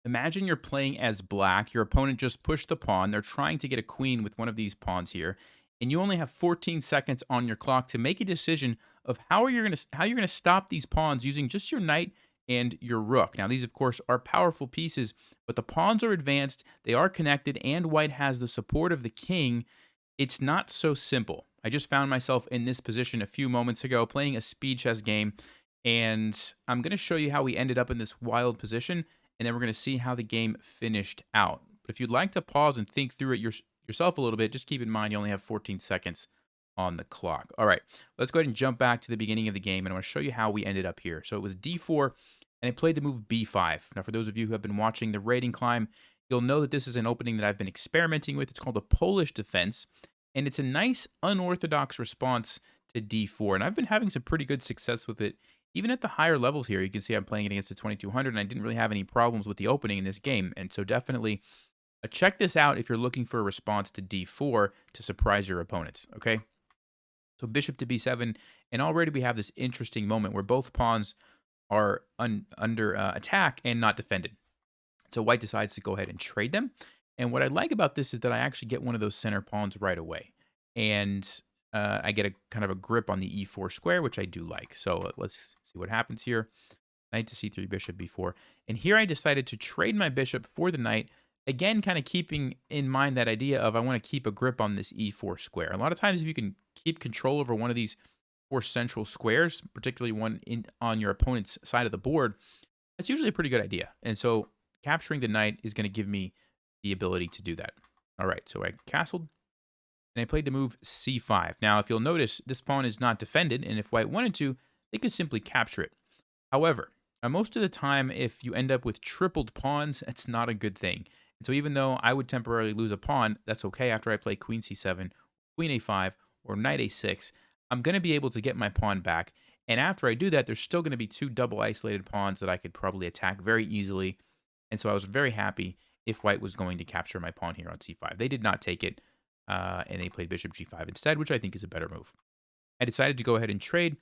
Imagine you're playing as black. Your opponent just pushed the pawn. They're trying to get a queen with one of these pawns here, and you only have 14 seconds on your clock to make a decision of how you're gonna stop these pawns using just your knight and your rook. Now, these of course are powerful pieces, but the pawns are advanced. They are connected, and white has the support of the king. It's not so simple. I just found myself in this position a few moments ago playing a speed chess game, and I'm going to show you how we ended up in this wild position, and then we're going to see how the game finished out. But if you'd like to pause and think through it yourself a little bit, just keep in mind you only have 14 seconds on the clock. All right, let's go ahead and jump back to the beginning of the game, and I want to show you how we ended up here. So it was d4, and I played the move b5. Now, for those of you who have been watching the rating climb, you'll know that this is an opening that I've been experimenting with. It's called a Polish defense, and it's a nice unorthodox response to d4. And I've been having some pretty good success with it, even at the higher levels here. You can see I'm playing it against the 2200, and I didn't really have any problems with the opening in this game. And so definitely check this out if you're looking for a response to d4 to surprise your opponents. Okay, so bishop to b7, and already we have this interesting moment where both pawns are under attack and not defended. So white decides to go ahead and trade them. And what I like about this is that I actually get one of those center pawns right away. And I get a kind of a grip on the e4 square, which I do like. So let's see what happens here. Knight to c3, bishop b4. And here I decided to trade my bishop for the knight. Again, kind of keeping in mind that idea of I want to keep a grip on this e4 square. A lot of times if you can keep control over one of these four central squares, particularly one on your opponent's side of the board, that's usually a pretty good idea. And so capturing the knight is going to give me the ability to do that. All right, so I castled, and I played the move c5. Now, if you'll notice, this pawn is not defended, and if white wanted to, they could simply capture it. However, most of the time, if you end up with tripled pawns, that's not a good thing. And so even though I would temporarily lose a pawn, that's okay after I play queen c7, queen a5, or knight a6. I'm going to be able to get my pawn back. And after I do that, there's still going to be two double isolated pawns that I could probably attack very easily. And so I was very happy if white was going to capture my pawn here on c5. They did not take it, and they played bishop g5 instead, which I think is a better move. I decided to go ahead and trade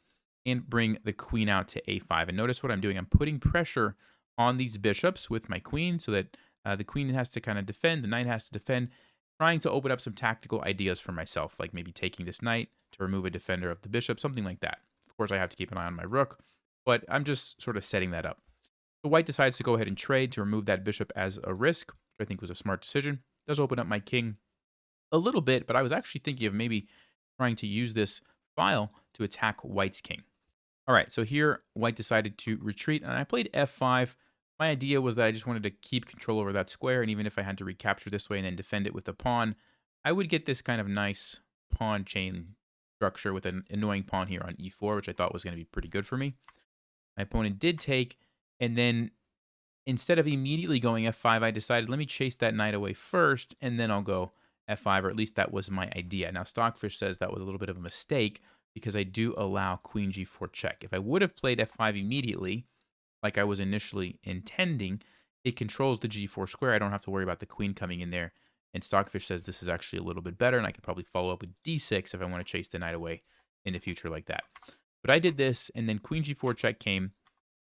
and bring the queen out to a5. And notice what I'm doing. I'm putting pressure on these bishops with my queen so that the queen has to kind of defend, the knight has to defend, trying to open up some tactical ideas for myself, like maybe taking this knight to remove a defender of the bishop, something like that. Of course, I have to keep an eye on my rook, but I'm just sort of setting that up. So white decides to go ahead and trade to remove that bishop as a risk, which I think was a smart decision. Does open up my king a little bit, but I was actually thinking of maybe trying to use this file to attack white's king. All right, so here white decided to retreat, and I played f5. My idea was that I just wanted to keep control over that square, and even if I had to recapture this way and then defend it with a pawn, I would get this kind of nice pawn chain structure with an annoying pawn here on e4, which I thought was going to be pretty good for me. My opponent did take, and then instead of immediately going f5, I decided let me chase that knight away first, and then I'll go f5, or at least that was my idea. Now, Stockfish says that was a little bit of a mistake because I do allow queen g4 check. If I would have played f5 immediately, like I was initially intending, it controls the g4 square. I don't have to worry about the queen coming in there. And Stockfish says this is actually a little bit better, and I can probably follow up with d6 if I want to chase the knight away in the future like that. But I did this, and then queen g4 check came,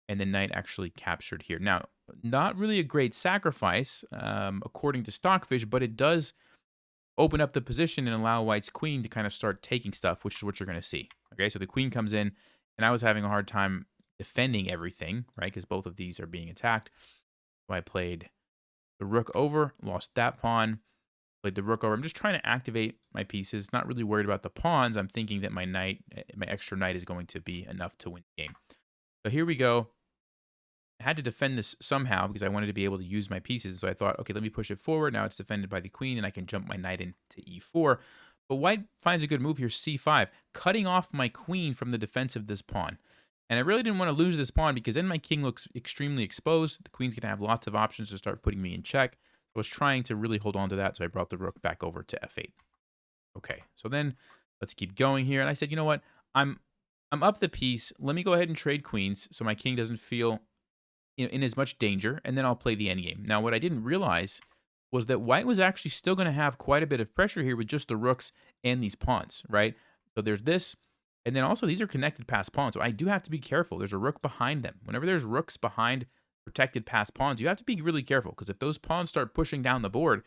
and the knight actually captured here. Now, not really a great sacrifice, according to Stockfish, but it does open up the position and allow white's queen to kind of start taking stuff, which is what you're going to see. Okay, so the queen comes in, and I was having a hard time defending everything, right, because both of these are being attacked. So I played the rook over, lost that pawn, played the rook over. I'm just trying to activate my pieces, not really worried about the pawns. I'm thinking that my knight, my extra knight is going to be enough to win the game. So here we go. I had to defend this somehow because I wanted to be able to use my pieces. So I thought, okay, let me push it forward. Now it's defended by the queen, and I can jump my knight into e4. But white finds a good move here, c5, cutting off my queen from the defense of this pawn. And I really didn't want to lose this pawn because then my king looks extremely exposed. The queen's going to have lots of options to start putting me in check. I was trying to really hold on to that, so I brought the rook back over to f8. Okay, so then let's keep going here. And I said, you know what? I'm up the piece. Let me go ahead and trade queens so my king doesn't feel in as much danger, and then I'll play the endgame. Now, what I didn't realize was that white was actually still going to have quite a bit of pressure here with just the rooks and these pawns, right? So there's this, and then also these are connected past pawns, so I do have to be careful. There's a rook behind them. Whenever there's rooks behind protected past pawns, you have to be really careful because if those pawns start pushing down the board,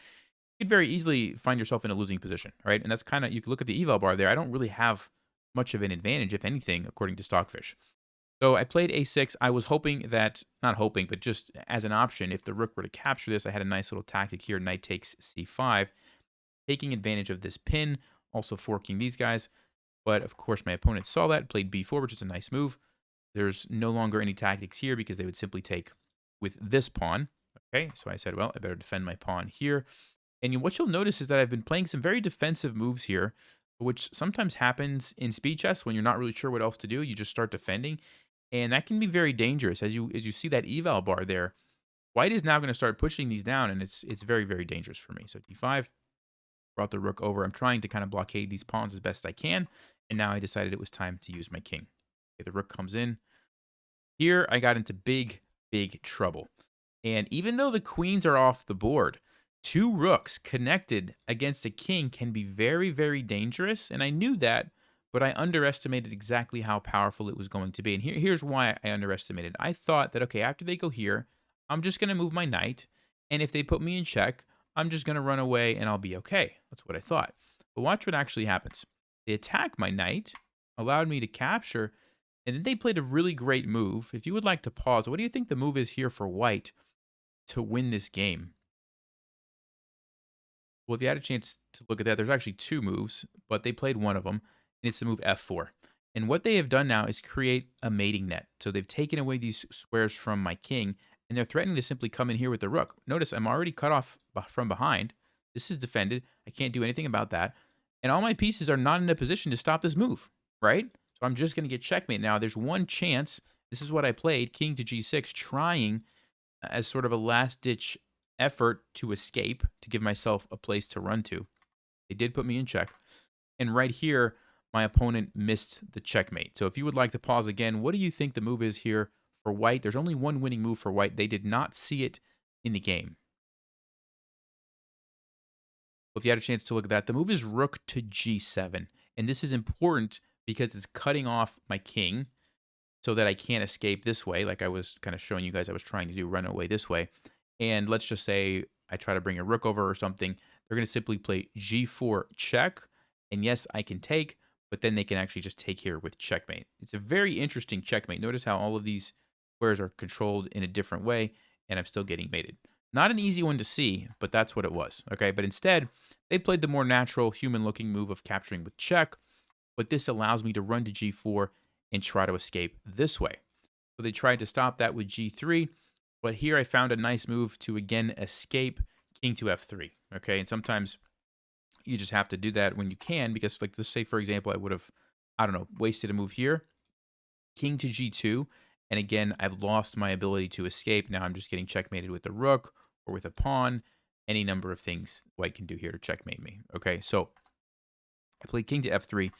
you could very easily find yourself in a losing position, right? And that's kind of, you can look at the eval bar there. I don't really have much of an advantage, if anything, according to Stockfish. So I played a6. I was hoping that, not hoping, but just as an option, if the rook were to capture this, I had a nice little tactic here. Knight takes c5, taking advantage of this pin, also forking these guys. But of course, my opponent saw that, played b4, which is a nice move. There's no longer any tactics here because they would simply take with this pawn. Okay, so I said, well, I better defend my pawn here. And what you'll notice is that I've been playing some very defensive moves here, which sometimes happens in speed chess when you're not really sure what else to do. You just start defending, and that can be very dangerous. As you see that eval bar there, white is now going to start pushing these down, and it's very, very dangerous for me. So d5, brought the rook over. I'm trying to kind of blockade these pawns as best I can, and now I decided it was time to use my king. Okay, the rook comes in. Here, I got into big, big trouble. And even though the queens are off the board, two rooks connected against a king can be very, very dangerous. And I knew that, but I underestimated exactly how powerful it was going to be. And here's why I underestimated. I thought that, okay, after they go here, I'm just going to move my knight. And if they put me in check, I'm just going to run away and I'll be okay. That's what I thought. But watch what actually happens. They attack my knight, allowed me to capture, and then they played a really great move. If you would like to pause, what do you think the move is here for white to win this game? Well, if you had a chance to look at that, there's actually two moves, but they played one of them, and it's the move f4. And what they have done now is create a mating net. So they've taken away these squares from my king, and they're threatening to simply come in here with the rook. Notice I'm already cut off from behind. This is defended. I can't do anything about that. And all my pieces are not in a position to stop this move, right? So I'm just going to get checkmate. Now, there's one chance. This is what I played, king to g6, trying as sort of a last-ditch effort to escape, to give myself a place to run to. They did put me in check. And right here, my opponent missed the checkmate. So if you would like to pause again, what do you think the move is here for white? There's only one winning move for white. They did not see it in the game. If you had a chance to look at that, the move is rook to g7. And this is important because it's cutting off my king so that I can't escape this way, like I was kind of showing you guys I was trying to do, run away this way. And let's just say I try to bring a rook over or something. They're going to simply play g4 check. And yes, I can take, but then they can actually just take here with checkmate. It's a very interesting checkmate. Notice how all of these squares are controlled in a different way, and I'm still getting mated. Not an easy one to see, but that's what it was. Okay, but instead, they played the more natural, human-looking move of capturing with check, but this allows me to run to g4 and try to escape this way. So they tried to stop that with g3, but here I found a nice move to again escape king to f3. Okay, and sometimes you just have to do that when you can, because like let's say for example I would have, I don't know, wasted a move here, king to g2, and again I've lost my ability to escape. Now I'm just getting checkmated with the rook or with a pawn, any number of things white can do here to checkmate me. Okay, so I played king to f3.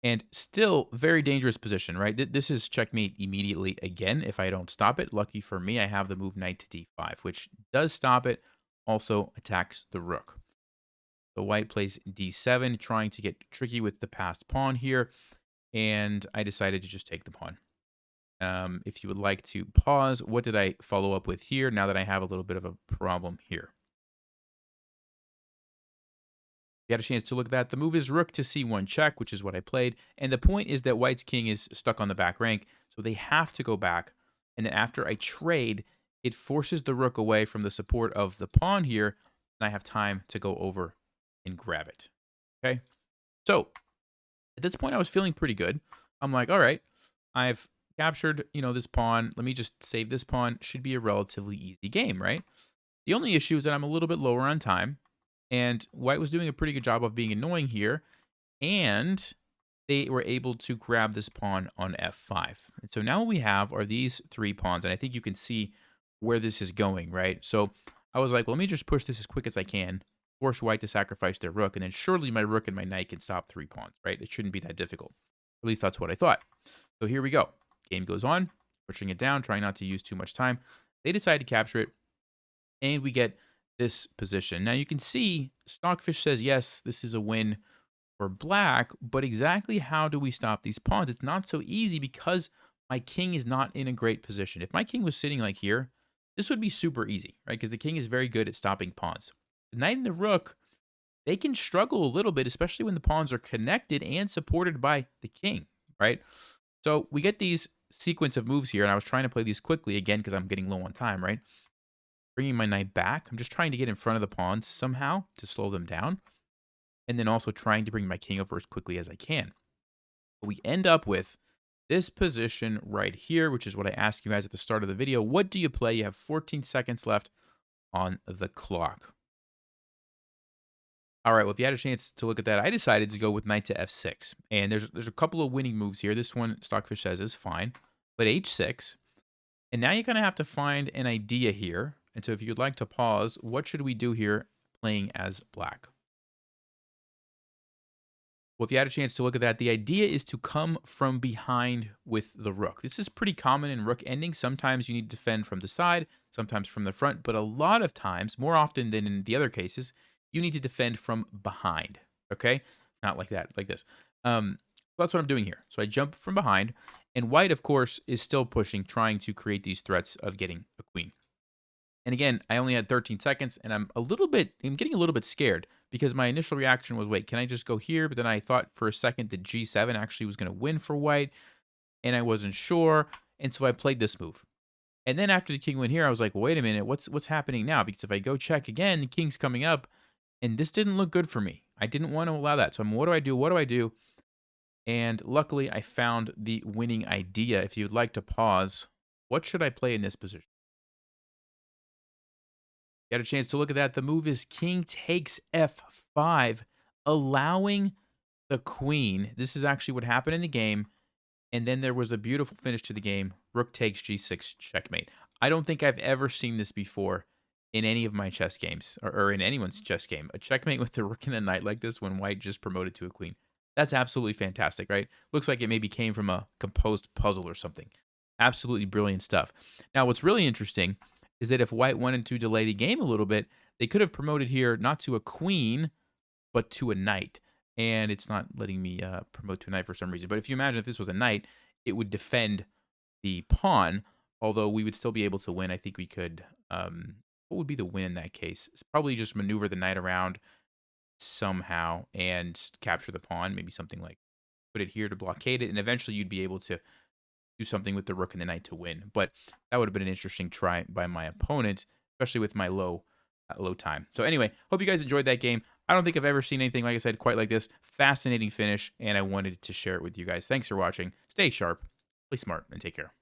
And still very dangerous position, right? This is checkmate immediately again if I don't stop it. Lucky for me, I have the move knight to d5, which does stop it, also attacks the rook. So white plays d7, trying to get tricky with the passed pawn here, and I decided to just take the pawn. If you would like to pause, what did I follow up with here now that I have a little bit of a problem here? You had a chance to look at that. The move is rook to c1 check, which is what I played. And the point is that white's king is stuck on the back rank, so they have to go back. And then after I trade, it forces the rook away from the support of the pawn here, and I have time to go over and grab it. Okay? So, at this point, I was feeling pretty good. I'm like, all right, I've captured, this pawn. Let me just save this pawn. Should be a relatively easy game, right? The only issue is that I'm a little bit lower on time. And white was doing a pretty good job of being annoying here. And they were able to grab this pawn on f5. And so now what we have are these three pawns. And I think you can see where this is going, right? So I was like, well, let me just push this as quick as I can, force white to sacrifice their rook, and then surely my rook and my knight can stop three pawns, right? It shouldn't be that difficult. At least that's what I thought. So here we go. Game goes on, pushing it down, trying not to use too much time. They decide to capture it, and we get this position. Now you can see Stockfish says, yes, this is a win for black, but exactly how do we stop these pawns? It's not so easy because my king is not in a great position. If my king was sitting like here, this would be super easy, right? Because the king is very good at stopping pawns. The knight and the rook, they can struggle a little bit, especially when the pawns are connected and supported by the king, right? So we get these sequence of moves here, and I was trying to play these quickly again because I'm getting low on time, right? Bringing my knight back. I'm just trying to get in front of the pawns somehow to slow them down, and then also trying to bring my king over as quickly as I can. But we end up with this position right here, which is what I asked you guys at the start of the video. What do you play? You have 14 seconds left on the clock. All right, well, if you had a chance to look at that, I decided to go with knight to f6. And there's a couple of winning moves here. This one, Stockfish says, is fine. But h6. And now you kind of have to find an idea here. And so if you'd like to pause, what should we do here playing as black? Well, if you had a chance to look at that, the idea is to come from behind with the rook. This is pretty common in rook ending. Sometimes you need to defend from the side, sometimes from the front, but a lot of times, more often than in the other cases, you need to defend from behind, okay? Not like that, like this. That's what I'm doing here. So I jump from behind, and white, of course, is still pushing, trying to create these threats of getting a queen. And again, I only had 13 seconds, and I'm getting a little bit scared because my initial reaction was, wait, can I just go here? But then I thought for a second that G7 actually was going to win for white, and I wasn't sure, and so I played this move. And then after the king went here, I was like, wait a minute, what's happening now? Because if I go check again, the king's coming up, and this didn't look good for me. I didn't want to allow that. So what do I do? What do I do? And luckily, I found the winning idea. If you'd like to pause, what should I play in this position? You had a chance to look at that. The move is king takes f5, allowing the queen. This is actually what happened in the game. And then there was a beautiful finish to the game. Rook takes g6, checkmate. I don't think I've ever seen this before in any of my chess games, or in anyone's chess game. A checkmate with the rook and a knight like this when white just promoted to a queen. That's absolutely fantastic, right? Looks like it maybe came from a composed puzzle or something. Absolutely brilliant stuff. Now, what's really interesting is that if white wanted to delay the game a little bit, they could have promoted here not to a queen, but to a knight. And it's not letting me promote to a knight for some reason. But if you imagine if this was a knight, it would defend the pawn, although we would still be able to win. I think we could, what would be the win in that case? It's probably just maneuver the knight around somehow and capture the pawn, maybe something like put it here to blockade it, and eventually you'd be able to do something with the rook and the knight to win. But that would have been an interesting try by my opponent, especially with my low time. So anyway, hope you guys enjoyed that game. I don't think I've ever seen anything, like I said, quite like this. Fascinating finish, and I wanted to share it with you guys. Thanks for watching. Stay sharp, play smart, and take care.